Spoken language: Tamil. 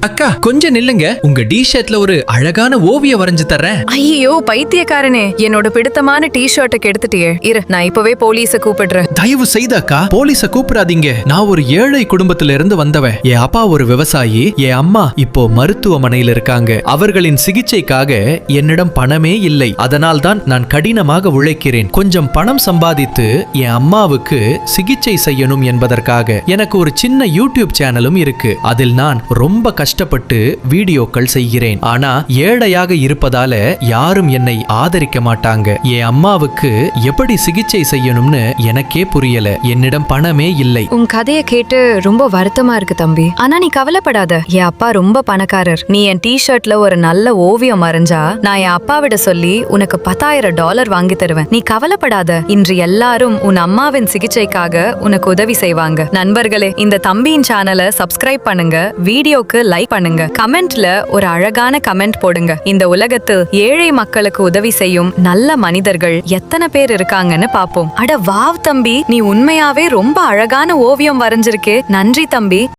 அக்கா கொஞ்சம் நில்லுங்க, உங்க டி ஷர்ட்ல ஒரு அழகான ஓவியம் வரைஞ்சு தர்றேன். ஐயோ பைத்தியக்காரனே, என்னோட பிடித்தமான டி ஷர்ட்டை கெடுத்துட்டியே. இரு, நான் இப்பவே போலீஸ கூப்பிடுறேன். தயவு செய்து அக்கா போலீஸ கூப்பிடாதீங்க. நான் ஒரு ஏழை குடும்பத்தில இருந்து வந்தவன். என் அப்பா ஒரு விவசாயி, என் அம்மா இப்போ மருத்துவமனையில் இருக்காங்க. அவர்களின் சிகிச்சைக்காக என்னிடம் பணமே இல்லை. அதனால் தான் நான் கடினமாக உழைக்கிறேன். கொஞ்சம் பணம் சம்பாதித்து என் அம்மாவுக்கு சிகிச்சை செய்யணும் என்பதற்காக எனக்கு ஒரு சின்ன யூடியூப் சேனலும் இருக்கு. அதில் நான் ரொம்ப கஷ்டப்பட்டு வீடியோக்கள் செய்கிறேன். ஆனா ஏழையாக இருப்பதால யாரும் என்னை ஆதரிக்க மாட்டாங்க. என் அம்மாவுக்கு எப்படி சிகிச்சை செய்யணும்னு எனக்கே புரியல. என்னிடம் பணமே இல்லை. உன் கதைய கேட்டு ரொம்ப வருத்தமா இருக்கு தம்பி. ஆனா நீ கவலைப்படாத, என் அப்பா ரொம்ப பணக்காரர். நீ என் டி ஷர்ட்ல ஒரு நல்ல ஓவியம் வரைஞ்சா நான் என் அப்பாவிட சொல்லி உனக்கு $10,000 வாங்கி தருவேன். நீ கவலைப்படாத. இன்று எல்லாரும் உன் அம்மாவின் சிகிச்சைக்காக உனக்கு உதவி செய்வாங்க. நண்பர்களே, இந்த தம்பியின் சேனலை சப்ஸ்கிரைப் பண்ணுங்க, வீடியோக்கு லைக் பண்ணுங்க, கமெண்ட்ல ஒரு அழகான கமெண்ட் போடுங்க. இந்த உலகத்தில் ஏழை மக்களுக்கு உதவி செய்யும் நல்ல மனிதர்கள் எத்தனை பேர் இருக்காங்கன்னு பாப்போம். அட வாவ் தம்பி, நீ உண்மையாவே ரொம்ப அழகான ஓவியம் வரைஞ்சிருக்கே. நன்றி தம்பி.